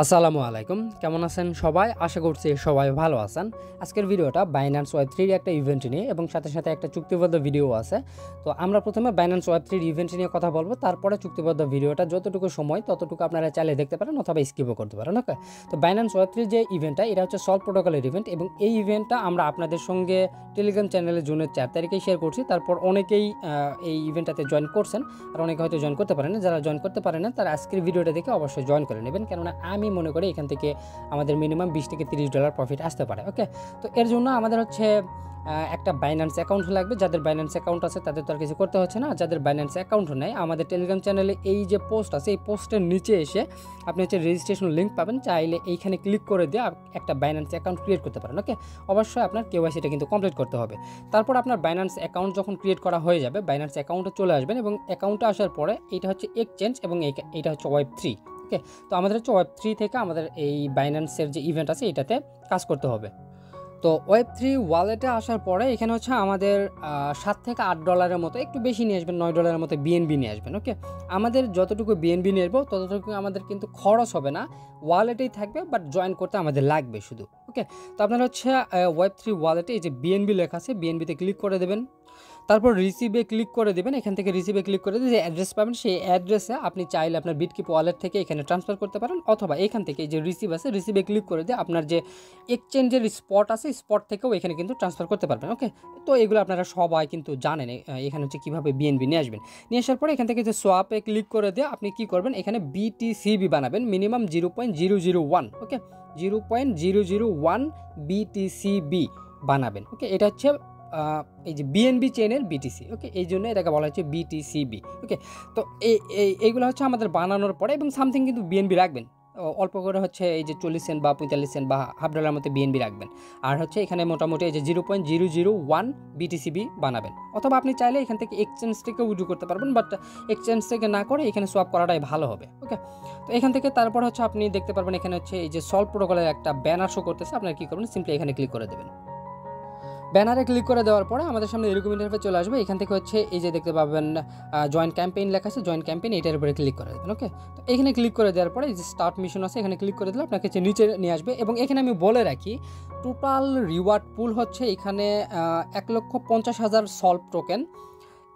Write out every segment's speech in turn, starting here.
আসসালামু আলাইকুম, কেমন আছেন সবাই? আশা করছি সবাই ভালো আছেন। আজকের ভিডিওটা বাইন্যান্স ওয়েব3 এর একটা ইভেন্ট নিয়ে এবং সাথে সাথে একটা চুক্তিবদ্ধ ভিডিও আছে। তো আমরা প্রথমে বাইন্যান্স ওয়েব3 এর ইভেন্ট নিয়ে কথা বলবো, তারপরে চুক্তিবদ্ধ ভিডিওটা যতটুকু সময় ততটুকু আপনারা চাইলে দেখতে পারেন অথবা স্কিপও করতে পারেন। ওকে, তো বাইন্যান্স ওয়েব3 যে ইভেন্টটা, এটা হচ্ছে সল্ভ প্রোটোকলের ইভেন্ট এবং এই ইভেন্টটা আমরা আপনাদের সঙ্গে টেলিগ্রাম চ্যানেলে জুনের 4 তারিখে শেয়ার করছি। তারপর অনেকেই এই ইভেন্টটাতে জয়েন করছেন, আর অনেকে হয়তো জয়েন করতে পারেন না। যারা জয়েন করতে পারেন না তারা আজকের ভিডিওটা দেখে অবশ্যই জয়েন করে নেবেন, কেননা আমি মনে করি এখান থেকে আমাদের মিনিমাম $20 থেকে $30 প্রফিট আসতে পারে। ওকে, তো এর জন্য আমাদের হচ্ছে একটা বাইন্যান্স অ্যাকাউন্ট লাগবে। যাদের বাইন্যান্স অ্যাকাউন্ট আছে তাদের তো আর কিছু করতে হচ্ছে না। যাদের বাইন্যান্স অ্যাকাউন্ট নেই, আমাদের টেলিগ্রাম চ্যানেলে এই যে পোস্ট আছে, এই পোস্টের নিচে এসে আপনি হচ্ছে রেজিস্ট্রেশন লিঙ্ক পাবেন। চাইলে এইখানে ক্লিক করে দিয়ে একটা বাইন্যান্স অ্যাকাউন্ট ক্রিয়েট করতে পারেন। ওকে, অবশ্যই আপনার কেওয়াইসিটা কিন্তু কমপ্লিট করতে হবে। তারপর আপনার বাইন্যান্স অ্যাকাউন্ট যখন ক্রিয়েট করা হয়ে যাবে, বাইন্যান্স অ্যাকাউন্টে চলে আসবেন এবং অ্যাকাউন্টে আসার পরে এটা হচ্ছে এক্সচেঞ্জ এবং এইটা হচ্ছে ওয়েব3। ওকে, তো আমাদের হচ্ছে ওয়েব3 থেকে আমাদের এই বাইন্যান্সের যে ইভেন্ট আছে এটাতে কাজ করতে হবে। তো ওয়েব3 ওয়ালেটে আসার পরে এখানে হচ্ছে আমাদের $7 থেকে $8 মতো, একটু বেশি নিয়ে আসবেন, $9 মতো বিএনবি নিয়ে আসবেন। ওকে, আমাদের যতটুকু বিএনবি নিয়ে আসবো ততটুকু আমাদের কিন্তু খরচ হবে না, ওয়ালেটেই থাকবে, বাট জয়েন করতে আমাদের লাগবে শুধু। ওকে, তো আপনারা হচ্ছে ওয়েব3 ওয়ালেটে এই যে বিএনবি লেখা আছে, বিএনবিতে ক্লিক করে দেবেন। তারপর রিসিভে ক্লিক করে দেবেন। এখান থেকে রিসিভে ক্লিক করে দিয়ে যে অ্যাড্রেস পাবেন, সেই অ্যাড্রেসে আপনি চাইলে আপনার বিটকিপ ওয়ালেট থেকে এখানে ট্রান্সফার করতে পারেন, অথবা এখান থেকে যে রিসিভ আছে, রিসিভে ক্লিক করে দিয়ে আপনার যে এক্সচেঞ্জের স্পট আছে, স্পট থেকেও এখানে কিন্তু ট্রান্সফার করতে পারবেন। ওকে, তো এগুলো আপনারা সবাই কিন্তু জানেন এখানে হচ্ছে কীভাবে বিএনবি নিয়ে আসবেন। নিয়ে আসার পরে এখান থেকে যে সোয়াপে ক্লিক করে দিয়ে আপনি কী করবেন, এখানে বিটিসিবি বানাবেন মিনিমাম 0.001। ওকে, 0.001 বিটিসিবি বানাবেন। ওকে, এটা হচ্ছে এই যে বিএনবি চেনের বিটিসি। ওকে, এই জন্য এটাকে বলা হচ্ছে বিটিসিবি। ওকে, তো এইগুলো হচ্ছে আমাদের বানানোর পরে, এবং সামথিং কিন্তু বিএনবি রাখবেন অল্প করে, হচ্ছে এই যে 40 সেন্ট বা 45 সেন্ট বা $0.50 মতো বিএনবি রাখবেন। আর হচ্ছে এখানে মোটামুটি এই যে 0.001 বিটিসিবি বানাবেন, অথবা আপনি চাইলে এখান থেকে এক্সচেঞ্জ থেকে উইথড্র করতে পারবেন, বাট এক্সচেঞ্জ থেকে না করে এখানে সোয়াপ করাটাই ভালো হবে। ওকে, তো এখান থেকে তারপর হচ্ছে আপনি দেখতে পারবেন এখানে হচ্ছে এই যে সলভ প্রোটোকলের একটা ব্যানার শো করতেছে। আপনারা কী করবেন, সিম্পলি এখানে ক্লিক করে দেবেন। ব্যানারে ক্লিক করে দেওয়ার পরে আমাদের সামনে এরকম ইন্টারফেস চলে আসবে। এখান থেকে হচ্ছে এই যে দেখতে পাবেন জয়েন্ট ক্যাম্পেইন লেখা আছে, জয়েন্ট ক্যাম্পেইন, এটার উপরে ক্লিক করে দেবেন। ওকে, তো এখানে ক্লিক করে দেওয়ার পরে এই যে স্টার্ট মিশন আছে, এখানে ক্লিক করে দিলে আপনাকে হচ্ছে নিচে নিয়ে আসবে। এবং এখানে আমি বলে রাখি, টোটাল রিওয়ার্ড পুল হচ্ছে এখানে 1,50,000 সলভ টোকেন।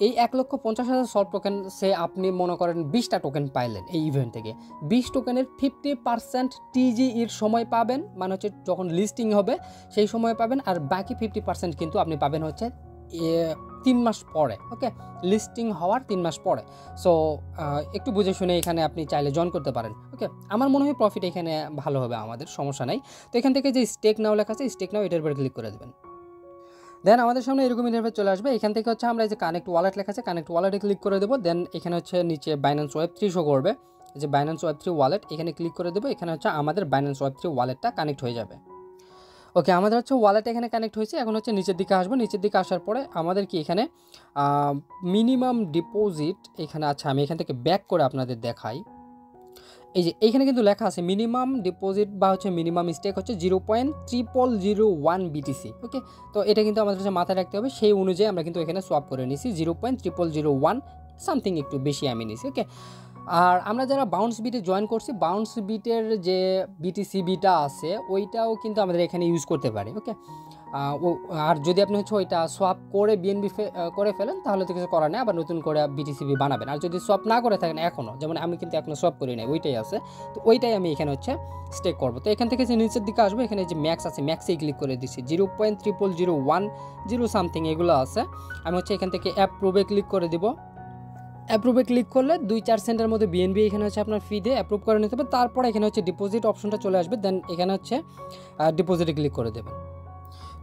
এই 1,50,000 সলভ টোকেন সে আপনি মনে করেন 20টা টোকেন পাইলেন এই ইভেন্ট থেকে, 20 টোকেনের 50% টিজিইর সময় পাবেন, মানে হচ্ছে যখন লিস্টিং হবে সেই সময় পাবেন, আর বাকি 50% কিন্তু আপনি পাবেন হচ্ছে 3 মাস পরে। ওকে, লিস্টিং হওয়ার 3 মাস পরে। সো একটু বুঝে শুনে এখানে আপনি চাইলে জয়েন করতে পারেন। ওকে, আমার মনে হয় প্রফিট এখানে ভালো হবে, আমাদের সমস্যা নাই। তো এখান থেকে যে স্টেক নাও লেখা আছে, স্টেক নাও, এটার উপরে ক্লিক করে দেবেন। দেন আমাদের সামনে এরকম ইন্টারফেস চলে আসবে। এখান থেকে হচ্ছে আমরা এই যে কানেক্ট ওয়ালেট লেখা আছে, কানেক্ট ওয়ালেটে ক্লিক করে দেবো। দেন এখানে হচ্ছে নিচে বাইন্যান্স ওয়েব3 শো করবে, এই যে বাইন্যান্স ওয়েব3 ওয়ালেট, এখানে ক্লিক করে দেবো। এখানে হচ্ছে আমাদের বাইন্যান্স ওয়েব3 ওয়ালেটটা কানেক্ট হয়ে যাবে। ওকে, আমাদের হচ্ছে ওয়ালেট এখানে কানেক্ট হয়েছে। এখন হচ্ছে নিচের দিকে আসবো। নিচের দিকে আসার পরে আমাদের কি এখানে মিনিমাম ডিপোজিট এখানে, আচ্ছা আমি এখান থেকে ব্যাক করে আপনাদের দেখাই। এই যে এইখানে কিন্তু লেখা আছে মিনিমাম ডিপোজিট বা হচ্ছে মিনিমাম স্টেক হচ্ছে 0.0001 বিটিসি। ওকে, তো এটা কিন্তু আমাদের কাছে মাথায় রাখতে হবে। সেই অনুযায়ী আমরা কিন্তু এখানে সোয়াপ করে নিছি 0.0001, সামথিং একটু বেশি আমি নিছি। ওকে, আর আমরা যারা বাউন্স বিটে জয়েন করছি, বাউন্স বিটের যে বিটিসিবিটা আছে ওইটাও কিন্তু আমাদের এখানে ইউজ করতে পারি। ওকে, আর যদি আপনি হচ্ছে ওইটা সোয়াপ করে বিএনবি করে ফেলেন তাহলে তো কিছু করার নেই, আবার নতুন করে বিটিসিবি বানাবেন। আর যদি সোয়াপ না করে থাকেন এখনও, যেমন আমি কিন্তু এখনও সোয়াপ করি নাই, ওইটাই আছে, তো ওইটাই আমি এখানে হচ্ছে স্টেক করবো। তো এখান থেকে যে নিচের দিকে আসবো, এখানে যে ম্যাক্স আছে, ম্যাক্সেই ক্লিক করে দিচ্ছি, 0.0010 সামথিং এগুলো আছে। আমি হচ্ছে এখান থেকে অ্যাপ্রুভে ক্লিক করে দিব। অ্যাপ্রুভে ক্লিক করলে 2-4 সেন্টের মধ্যে বিএনবি এখানে হচ্ছে আপনার ফি দিয়ে অ্যাপ্রুভ করে নিতে হবে। তারপরে এখানে হচ্ছে ডিপোজিট অপশনটা চলে আসবে। দেন এখানে হচ্ছে ডিপোজিটে ক্লিক করে দেবেন।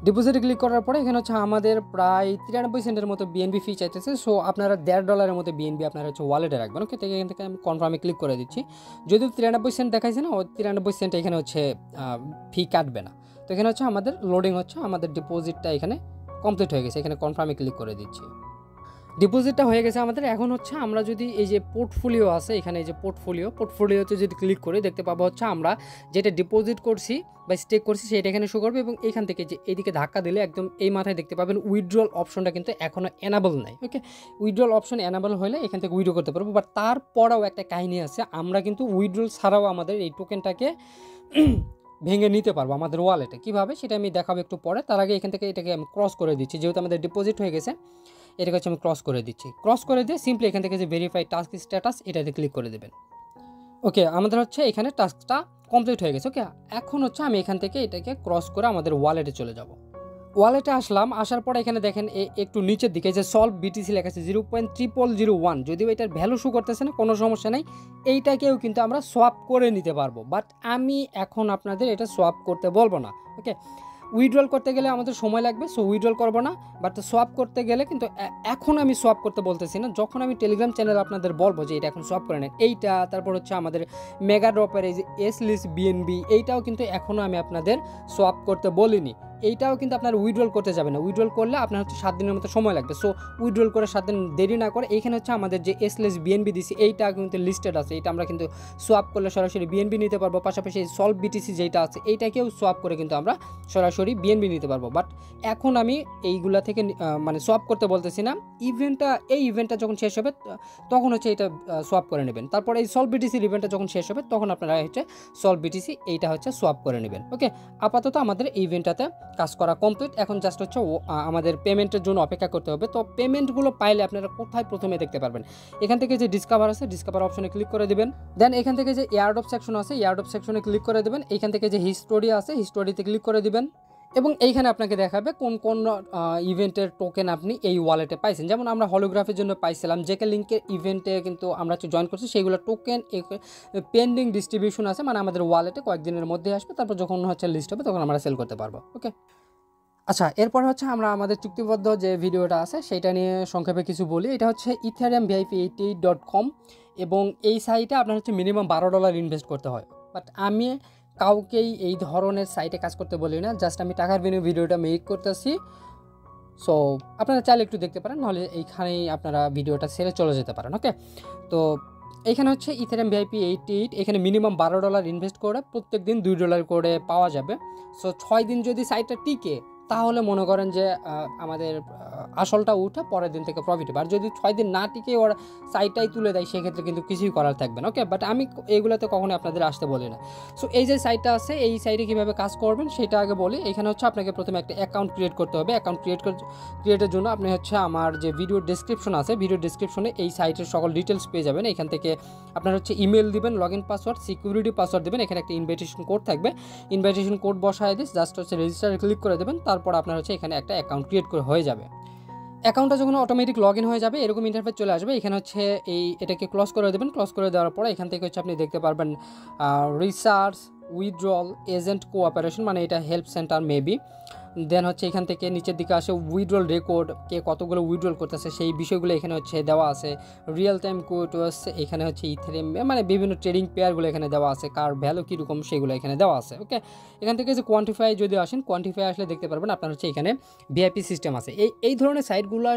ডিপোজিটে ক্লিক করার পরে এখানে হচ্ছে আমাদের প্রায় 93 সেন্টের মতো বিএনবি ফি চাইতেছে। সো আপনারা $1.50 মতো বিএনবি আপনারা হচ্ছে ওয়ালেটে রাখবেন। ওকে, তো এখান থেকে আমি কনফার্মে ক্লিক করে দিচ্ছি। যদিও 93 সেন্ট দেখাইছে না, ও 93 সেন্ট এখানে হচ্ছে ফি কাটবে না। তো এখানে হচ্ছে আমাদের লোডিং হচ্ছে, আমাদের ডিপোজিটটা এখানে কমপ্লিট হয়ে গেছে। এখানে কনফার্মে ক্লিক করে দিচ্ছি। ডিপোজিটটা হয়ে গেছে আমাদের। এখন হচ্ছে আমরা যদি এই যে পোর্টফোলিও আছে এখানে, এই যে পোর্টফোলিওতে যদি ক্লিক করে দেখতে পাবো হচ্ছে আমরা যেটা ডিপোজিট করছি বা স্টেক করছি সেটা এখানে শো করবে, এবং এইখান থেকে যে এইদিকে ধাক্কা দিলে একদম এই মাথায় দেখতে পাবেন উইথড্রল অপশনটা কিন্তু এখনও এনাবল নাই। ওকে, উইথড্রল অপশন এনাবল হলে এখান থেকে উইথড্র করতে পারবো, বাট তারপরেও একটা কাহিনী আছে, আমরা কিন্তু উইথড্রল ছাড়াও আমাদের এই টোকেনটাকে ভেঙে নিতে পারবো আমাদের ওয়ালেটে। কীভাবে সেটা আমি দেখাবো একটু পরে। তার আগে এখান থেকে এটাকে আমি ক্রস করে দিচ্ছি, যেহেতু আমাদের ডিপোজিট হয়ে গেছে এটাকে হচ্ছে আমি ক্রস করে দিচ্ছি। ক্রস করে দিয়ে সিম্পলি এখান থেকে যে ভেরিফাই টাস্ক স্ট্যাটাস এটাতে ক্লিক করে দেবেন। ওকে, আমাদের হচ্ছে এখানে টাস্কটা কমপ্লিট হয়ে গেছে। ওকে, এখন হচ্ছে আমি এখান থেকে এটাকে ক্রস করে আমাদের ওয়ালেটে চলে যাব। ওয়ালেটে আসলাম, আসার পরে এখানে দেখেন একটু নিচের দিকে যে সলভ বিটিসি লেখা আছে 0.0001, যদিও এটার ভ্যালু শো করতেছে না, কোনো সমস্যা নেই, এইটাকেও কিন্তু আমরা সোয়াপ করে নিতে পারবো, বাট আমি এখন আপনাদের এটা সোয়াপ করতে বলবো না। ওকে, উইথড্রল করতে গেলে আমাদের সময় লাগবে, সো উইথড্রল করবো না, বাট সোয়াপ করতে গেলে কিন্তু এখন আমি সোয়াপ করতে বলতেছি না, যখন আমি টেলিগ্রাম চ্যানেল আপনাদের বলবো যে এটা এখন সোয়াপ করে নেন এইটা, তারপর হচ্ছে আমাদের মেগা ড্রপের এই যে এসলিস বিএনবি এইটাও কিন্তু এখনও আমি আপনাদের সোয়াপ করতে বলিনি, এইটাও কিন্তু আপনার উইথড্রল করতে যাবে না। উইথড্রল করলে আপনার হচ্ছে 7 দিনের মতো সময় লাগবে, সো উইথড্রল করে 7 দিন দেরি না করে এইখানে হচ্ছে আমাদের যে এসলেস বিএনবি দিছি এইটা কিন্তু লিস্টেড আছে, এটা আমরা কিন্তু সোয়াপ করলে সরাসরি বিএনবি নিতে পারবো, পাশাপাশি সলভ বিটিসি যেটা আছে এইটাকেও সোয়াপ করে কিন্তু আমরা সরাসরি বিএনবি নিতে পারবো। বাট এখন আমি এইগুলা থেকে মানে সোয়াপ করতে বলতেছি না, এই ইভেন্টটা যখন শেষ হবে তখন হচ্ছে এটা সোয়াপ করে নেবেন, তারপর এই সলভ বিটিসির ইভেন্টটা যখন শেষ হবে তখন আপনারা হচ্ছে সলভ বিটিসি এইটা হচ্ছে সোয়াপ করে নেবেন। ওকে, আপাতত আমাদের এই ইভেন্টটাতে কাজ করা কমপ্লিট, এখন জাস্ট হচ্ছে আমাদের পেমেন্টের জন্য অপেক্ষা করতে হবে। তো পেমেন্টগুলো পাইলে আপনারা কোথায় প্রথমে দেখতে পারবেন, এখান থেকে যে ডিসকাভার আছে ডিসকাভার অপশনে ক্লিক করে দেবেন, দেন এখান থেকে যে এয়ারড্রপ সেকশন আছে এয়ারড্রপ সেকশনে ক্লিক করে দেবেন, এখান থেকে যে হিস্টোরি আছে হিস্টোরিতে ক্লিক করে দিবেন, এবং এইখানে আপনাকে দেখাবে কোন কোন ইভেন্টের টোকেন আপনি এই ওয়ালেটে পাইছেন। যেমন আমরা হলোগ্রাফির জন্য পাইছিলাম জেকে লিঙ্কের ইভেন্টে কিন্তু আমরা জয়েন করছি, সেইগুলো টোকেন পেন্ডিং ডিস্ট্রিবিউশন আছে, মানে আমাদের ওয়ালেটে কয়েকদিনের মধ্যে আসবে, তারপর যখন হচ্ছে লিস্ট হবে তখন আমরা সেল করতে পারবো। ওকে, আচ্ছা, এরপর হচ্ছে আমরা আমাদের চুক্তিবদ্ধ যে ভিডিওটা আছে সেটা নিয়ে সংক্ষেপে কিছু বলি। এটা হচ্ছে ইথেরিয়াম VIP88.com, এবং এই সাইটে আপনার হচ্ছে মিনিমাম $12 ইনভেস্ট করতে হয়, বাট আমি কাউকেই এই ধরনের সাইটে কাজ করতে বলি না, জাস্ট আমি টাকার বিনিময়ে ভিডিওটা মেক করতেছি, সো আপনারা চাইলে একটু দেখতে পারেন, নাহলে এইখানেই আপনারা ভিডিওটা ছেড়ে চলে যেতে পারেন। ওকে, তো এইখানে হচ্ছে ইথেরিয়াম VIP88, এখানে মিনিমাম $12 ইনভেস্ট করে প্রত্যেক দিন $2 করে পাওয়া যাবে। সো 6 দিন যদি সাইটটা টিকে তাহলে মনে করেন যে আমাদের আসলটা উঠে পরের দিন থেকে প্রফিট হবে, আর যদি 6 দিন না টিকে ওরা সাইটটাই তুলে দেয় সেক্ষেত্রে কিন্তু কিছুই করার থাকবে না। ওকে, বাট আমি এইগুলোতে কখনোই আপনাদের আসতে বলি না। সো এই যে সাইটটা আছে এই সাইটে কীভাবে কাজ করবেন সেটা আগে বলি। এখানে হচ্ছে আপনাকে প্রথমে একটা অ্যাকাউন্ট ক্রিয়েট করতে হবে। অ্যাকাউন্ট ক্রিয়েটের জন্য আপনি হচ্ছে আমার যে ভিডিও ডেসক্রিপশন আছে ভিডিও ডেসক্রিপশনে এই সাইটের সকল ডিটেলস পেয়ে যাবেন। এখান থেকে আপনার হচ্ছে ইমেল দিবেন, log in password, security password দেবেন, এখানে একটা ইনভাইটেশন কোড থাকবে, ইনভাইটেশন কোড বসায় দিস, জাস্ট হচ্ছে রেজিস্টারে ক্লিক করে দেবেন, তারপর আপনার হচ্ছে এখানে একটা অ্যাকাউন্ট ক্রিয়েট করে হয়ে যাবে। অ্যাকাউন্টটা যখন অটোমেটিক লগ ইন হয়ে যাবে এরকম ইন্টারফেস চলে আসবে। এখানে হচ্ছে এটাকে ক্লোজ করে দেবেন, ক্লোজ করে দেওয়ার পরে এখান থেকে হচ্ছে আপনি দেখতে পারবেন রিসার্চ, উইথড্রল, এজেন্ট কোঅপারেশন, মানে এটা হেল্প সেন্টার মেবি, দেন হচ্ছে এখান থেকে নিচের দিকে আসে উইথড্রল রেকর্ড, কে কতগুলো উইথড্রল করতেছে সেই বিষয়গুলো এখানে হচ্ছে দেওয়া আছে, রিয়েল টাইম কোর্টস, এখানে হচ্ছে ইথেরিয়াম মানে বিভিন্ন ট্রেডিং পেয়ারগুলো এখানে দেওয়া আছে, কার ভ্যালু কীরকম সেগুলো এখানে দেওয়া আছে। ওকে, এখান থেকে যে কোয়ান্টিফাই যদি আসেন, কোয়ান্টিফাই আসলে দেখতে পারবেন আপনার হচ্ছে এখানে ভিআইপি সিস্টেম আছে। এই ধরনের সাইটগুলো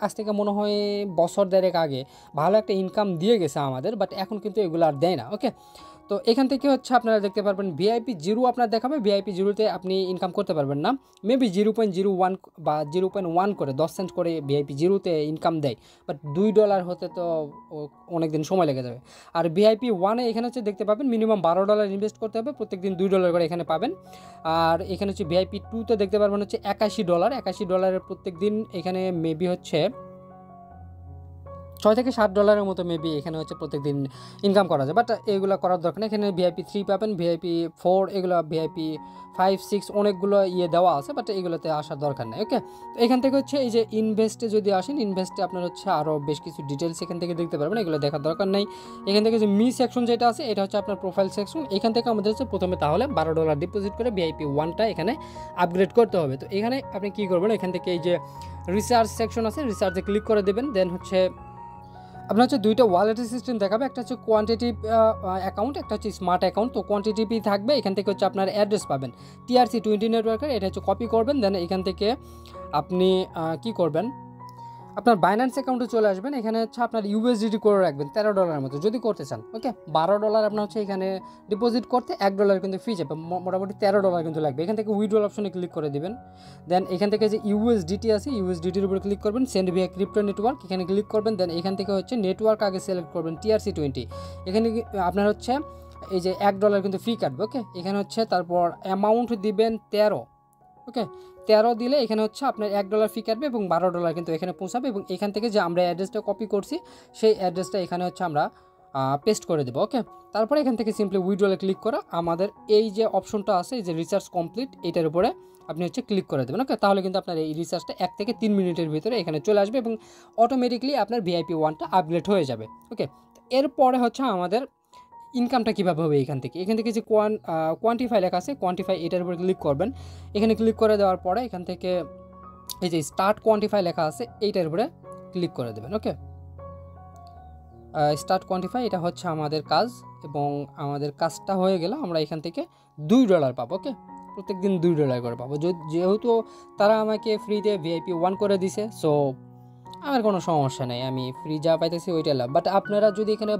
আজ থেকে মনে হয় বছর দেড়েক আগে ভালো একটা ইনকাম দিয়ে গেছে আমাদের, বাট এখন কিন্তু এগুলো আর দেয় না। ওকে, তো এখান থেকে হচ্ছে আপনারা দেখতে পারবেন VIP0 আপনার দেখাবে, VIP0তে আপনি ইনকাম করতে পারবেন না, মেবি 0.01 বা 0.1 করে 10 সেন্ট করে VIP0তে ইনকাম দেয়, বাট $2 হতে তো অনেক দিন সময় লেগে যাবে। আর VIP1-এ এখানে হচ্ছে দেখতে পাবেন মিনিমাম $12 ইনভেস্ট করতে হবে, প্রত্যেক দিন $2 করে এখানে পাবেন। আর এখানে হচ্ছে VIP2-তে দেখতে পারবেন হচ্ছে $81 প্রত্যেক দিন, এখানে মেবি হচ্ছে $6 থেকে $7 মতো মেবি এখানে হচ্ছে প্রত্যেকদিন ইনকাম করা যায়, বাট এগুলো করার দরকার নেই। এখানে VIP3 পাবেন, VIP4, এগুলো VIP5, 6 অনেকগুলো দেওয়া আছে, বাট এগুলোতে আসার দরকার নেই। ওকে, তো এখান থেকে হচ্ছে এই যে ইনভেস্টে যদি আসেন, ইনভেস্টে আপনার হচ্ছে আরও বেশ কিছু ডিটেলস এখান থেকে দেখতে পারবেন, এগুলো দেখার দরকার নেই। এখান থেকে যে মি সেকশন যেটা আছে এটা হচ্ছে আপনার প্রোফাইল সেকশন, এখান থেকে আমাদের হচ্ছে প্রথমে তাহলে $12 ডিপোজিট করে VIP1টা এখানে আপগ্রেড করতে হবে। তো এখানে আপনি কী করবেন, এখান থেকে এই যে রিসার্চ সেকশন আছে রিসার্চে ক্লিক করে দেবেন, দেন হচ্ছে আপনার হচ্ছে দুইটা ওয়ালেটের সিস্টেম দেখাবে, একটা হচ্ছে কোয়ান্টিটিভ অ্যাকাউন্ট, একটা হচ্ছে স্মার্ট অ্যাকাউন্ট। তো কোয়ান্টিটিভই থাকবে, এখান থেকে হচ্ছে আপনার অ্যাড্রেস পাবেন TRC20 নেটওয়ার্কের, এটা হচ্ছে কপি করবেন, দেন এখান থেকে আপনি কি করবেন, আপনার বাইন্যান্স অ্যাকাউন্টে চলে আসবেন, এখানে হচ্ছে আপনার ইউএসডিটি করে রাখবেন $13 মতো যদি করতে চান। ওকে, $12 আপনার হচ্ছে এখানে ডিপোজিট করতে, $1 কিন্তু ফি যাবে, মোটামুটি $13 কিন্তু লাগবে। এখান থেকে উইথড্রল অপশনে ক্লিক করে দিবেন। দেন এখান থেকে যে ইউএসডিটি আছে, ইউএসডিটির উপরে ক্লিক করবেন, সেন্ড ভিয়া ক্রিপ্টো নেটওয়ার্ক, এখানে ক্লিক করবেন। দেন এখান থেকে হচ্ছে নেটওয়ার্ক আগে সিলেক্ট করবেন TRC20। এখানে আপনার হচ্ছে এই যে $1 কিন্তু ফি কাটবে। ওকে, এখানে হচ্ছে তারপর অ্যামাউন্ট দিবেন 13। ওকে, 13 দিলে এখানে হচ্ছে আপনার $1 ফি কাটবে এবং $12 কিন্তু এখানে পৌঁছাবে। এবং এখান থেকে যে আমরা অ্যাড্রেসটা কপি করছি সেই অ্যাড্রেসটা এখানে হচ্ছে আমরা পেস্ট করে দেবো। ওকে, তারপরে এখান থেকে সিম্পলি উইথড্রলে ক্লিক করা, আমাদের এই যে অপশনটা আছে এই যে রিচার্জ কমপ্লিট, এটার উপরে আপনি হচ্ছে ক্লিক করে দেবেন। ওকে, তাহলে কিন্তু আপনার এই রিচার্জটা 1 থেকে 3 মিনিটের ভিতরে এখানে চলে আসবে এবং অটোমেটিকলি আপনার VIP1টা আপগ্রেড হয়ে যাবে। ওকে, এরপরে হচ্ছে আমাদের ইনকামটা কীভাবে হবে এখান থেকে যে কোয়ান্টিফাই লেখা আছে, কোয়ান্টিফাই এটার উপরে ক্লিক করবেন। এখানে ক্লিক করে দেওয়ার পরে এখান থেকে এই যে স্টার্ট কোয়ান্টিফাই লেখা আছে এইটার উপরে ক্লিক করে দেবেন। ওকে, স্টার্ট কোয়ান্টিফাই এটা হচ্ছে আমাদের কাজ, এবং আমাদের কাজটা হয়ে গেলে আমরা এখান থেকে $2 পাবো। ওকে, প্রত্যেক দিন $2 করে পাবো। যেহেতু তারা আমাকে ফ্রিতে VIP1 করে দিছে, সো আমার কোনো সমস্যা নেই, আমি ফ্রি যা পাইতেছি ওইটা লাভ। বাট আপনারা যদি এখানে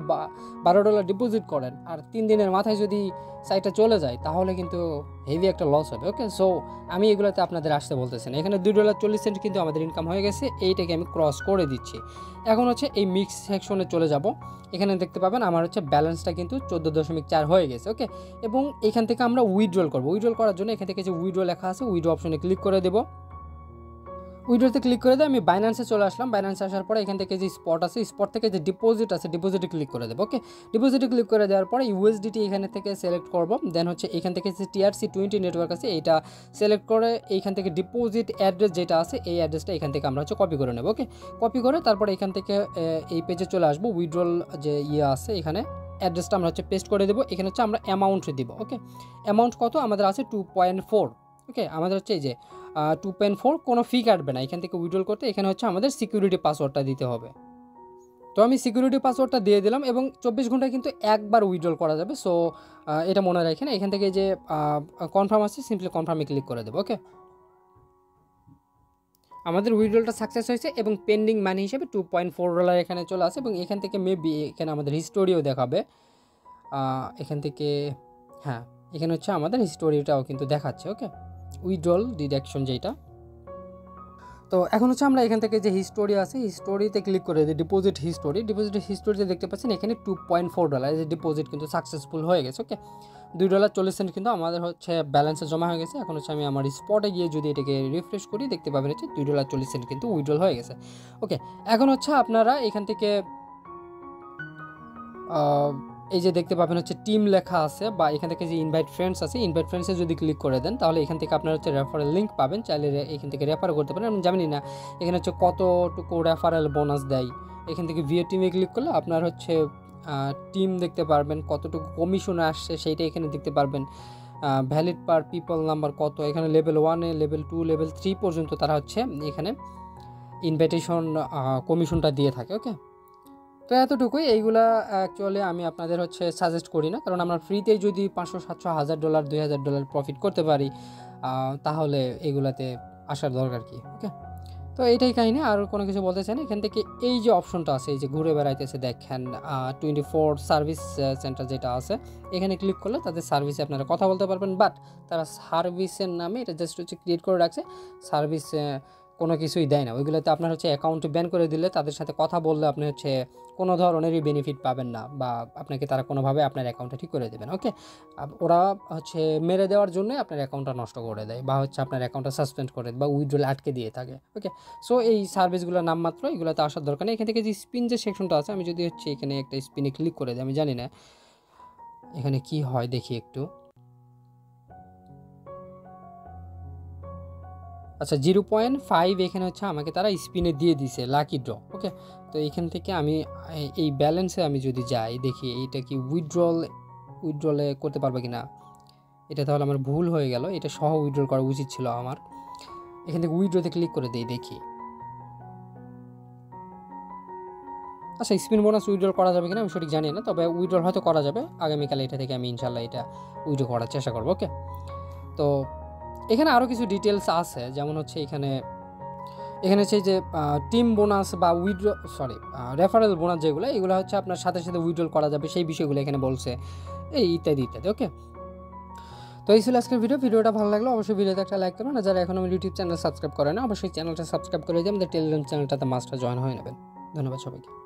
$12 ডিপোজিট করেন আর 3 দিনের মাথায় যদি সাইটটা চলে যায় তাহলে কিন্তু হেভি একটা লস হবে। ওকে, সো আমি এগুলোতে আপনাদের আসতে বলতেছি না। এখানে $2.40 কিন্তু আমাদের ইনকাম হয়ে গেছে, এইটাকে আমি ক্রস করে দিচ্ছি। এখন হচ্ছে এই মিক্স সেকশনে চলে যাব। এখানে দেখতে পাবেন আমার হচ্ছে ব্যালেন্সটা কিন্তু 14.4 হয়ে গেছে। ওকে, এবং এখান থেকে আমরা উইথড্রল করবো। উইথড্রল করার জন্য এখান থেকে যে উইথড্র লেখা আছে উইথড্র অপশনে ক্লিক করে দেবো। উইড্রোতে ক্লিক করে দিয়ে আমি বাইন্যান্সে চলে আসলাম। বাইন্যান্সে আসার পরে এখান থেকে যে স্পট আছে, স্পট থেকে যে ডিপোজিট আছে ডিপোজিটে ক্লিক করে দেবো। ওকে, ডিপোজিটে ক্লিক করে দেওয়ার পরে ইউএসডিটি এখানে থেকে সিলেক্ট করব। দেন হচ্ছে এখান থেকে যে TRC20 নেটওয়ার্ক আছে এইটা সিলেক্ট করে এইখান থেকে ডিপোজিট অ্যাড্রেস যেটা আছে এই অ্যাড্রেসটা এখান থেকে আমরা হচ্ছে কপি করে নেব। ওকে, কপি করে তারপরে এখান থেকে এই পেজে চলে আসবো। উইড্রল যে আছে এখানে অ্যাড্রেসটা আমরা হচ্ছে পেস্ট করে দেবো। এখানে হচ্ছে আমরা অ্যামাউন্ট দিব। ওকে, অ্যামাউন্ট কত আমাদের আছে 2.4। ওকে, আমাদের হচ্ছে এই যে 2.4, কোনো ফি কাটবে না এখান থেকে উইথড্রল করতে। এখানে হচ্ছে আমাদের সিকিউরিটি পাসওয়ার্ডটা দিতে হবে। তো আমি সিকিউরিটি পাসওয়ার্ডটা দিয়ে দিলাম এবং 24 ঘন্টায় কিন্তু একবার উইথড্রল করা যাবে। সো এটা মনে রাখেন। এখান থেকে যে কনফার্ম আছে সিম্পলি কনফার্মে ক্লিক করে দেবো। ওকে, আমাদের উইথড্রলটা সাকসেস হয়েছে এবং পেন্ডিং মানি হিসেবে $2.4 এখানে চলে আসে। এবং এখান থেকে মেবি এখানে আমাদের হিস্টোরিও দেখাবে। এখান থেকে হ্যাঁ, এখানে হচ্ছে আমাদের হিস্টোরিটাও কিন্তু দেখাচ্ছে। ওকে, উইথড্রল ডিডাকশন যেটা। তো এখন হচ্ছে আমরা এখান থেকে যে হিস্টোরি আছে হিস্টোরিতে ক্লিক করে দিই, ডিপোজিট হিস্টোরিতে দেখতে পাচ্ছেন এখানে $2.4 যে ডিপোজিট কিন্তু সাকসেসফুল হয়ে গেছে। ওকে, $2.40 কিন্তু আমাদের হচ্ছে ব্যালেন্সে জমা হয়ে গেছে। এখন হচ্ছে আমি আমার স্পটে গিয়ে যদি এটাকে রিফ্রেশ করি দেখতে পাবেন হচ্ছে $2.40 কিন্তু উইথড্রল হয়ে গেছে। ওকে, এখন হচ্ছে আপনারা এখান থেকে এই যে দেখতে পাবেন হচ্ছে টিম লেখা আছে, বা এখান থেকে যে ইনভাইট ফ্রেন্ডস আছে ইনভাইট ফ্রেন্ডসে যদি ক্লিক করে দেন তাহলে এখান থেকে আপনার হচ্ছে রেফারেল লিঙ্ক পাবেন। চাইলে এখান থেকে রেফার করতে পারেন। আমি জানি না এখানে হচ্ছে কতটুকু রেফারেল বোনাস দেয়। এখান থেকে ভিএ টিমে ক্লিক করলে আপনার হচ্ছে টিম দেখতে পারবেন, কতটুকু কমিশন আসছে সেইটা এখানে দেখতে পারবেন। ভ্যালিড পার পিপল নাম্বার কত, এখানে লেভেল 1 লেভেল 2 লেভেল 3 পর্যন্ত তারা হচ্ছে এখানে ইনভাইটেশন কমিশনটা দিয়ে থাকে। ওকে, তো এতটুকুই। এইগুলা অ্যাকচুয়ালি আমি আপনাদের হচ্ছে সাজেস্ট করি না, কারণ আমরা ফ্রিতেই যদি $500, $700, $1000, $2000 প্রফিট করতে পারি তাহলে এগুলাতে আসার দরকার কি। ওকে, তো এইটাই কাহিনী, আর কোনো কিছু বলতে চাই না। এখান থেকে এই যে অপশনটা আছে এই যে ঘুরে বেড়াইতেছে দেখেন 24 সার্ভিস সেন্টার যেটা আছে এখানে ক্লিক করলে তাদের সার্ভিসে আপনারা কথা বলতে পারবেন। বাট তারা সার্ভিসের নামে এটা জাস্ট হচ্ছে ক্রিয়েট করে রাখছে, সার্ভিস কোনো কিছুই দেয় না। ওইগুলোতে আপনার হচ্ছে অ্যাকাউন্ট ব্যান করে দিলে তাদের সাথে কথা বললে আপনি হচ্ছে কোনো ধরনেরই বেনিফিট পাবেন না, বা আপনাকে তারা কোনোভাবে আপনার অ্যাকাউন্টটা ঠিক করে দেবেন। ওকে, ওরা হচ্ছে মেরে দেওয়ার জন্য আপনার অ্যাকাউন্টটা নষ্ট করে দেয়, বা হচ্ছে আপনার অ্যাকাউন্টটা সাসপেন্ড করে দেয়, বা উইথড্রল আটকে দিয়ে থাকে। ওকে, সো এই সার্ভিসগুলোর নামমাত্র, এগুলোতে আসার দরকার নেই। এখান থেকে যে স্পিন যে সেকশনটা আছে আমি যদি হচ্ছে এখানে একটা স্পিনে ক্লিক করে দিই, আমি জানি না এখানে কি হয়, দেখি একটু। আচ্ছা, 0.5 এখানে হচ্ছে আমাকে তারা স্পিনে দিয়ে দিছে লাকি ড্র। ওকে, তো এইখান থেকে আমি এই ব্যালেন্সে আমি যদি যাই দেখি এইটা কি উইথড্রলে করতে পারবো কি না। এটা তাহলে আমার ভুল হয়ে গেল, এটা সহ উইথড্রল করা উচিত ছিল আমার। এখান থেকে উইথড্রতে ক্লিক করে দিই, দেখি। আচ্ছা, স্পিন বোনাস উইথড্রল করা যাবে কিনা আমি সঠিক জানি না, তবে উইথড্রল হয়তো করা যাবে। আগামীকাল এটা থেকে আমি ইনশাল্লাহ এটা উইথড্র করার চেষ্টা করবো। ওকে, তো এখানে আরও কিছু ডিটেলস আছে, যেমন হচ্ছে এখানে এখানে সেই যে টিম বোনাস বা রেফারেল বোনাস যেগুলো, এগুলো হচ্ছে আপনার সাথে সাথে উইথড্রল করা যাবে, সেই বিষয়গুলো এখানে বলছে, এই ইত্যাদি ইত্যাদি। ওকে, তো এই ছিল আজকের ভিডিওটা ভালো লাগলো অবশ্যই ভিডিওতে একটা লাইক করবেন, আর যারা এখন আমার ইউটিউব চ্যানেল সাবস্ক্রাইব করে না অবশ্যই চ্যানেলটা সাবস্ক্রাইব করে দিয়ে আমাদের টেলিগ্রাম চ্যানেলটাতে মাস্টার জয়েন হয়ে নেবেন। ধন্যবাদ সবাইকে।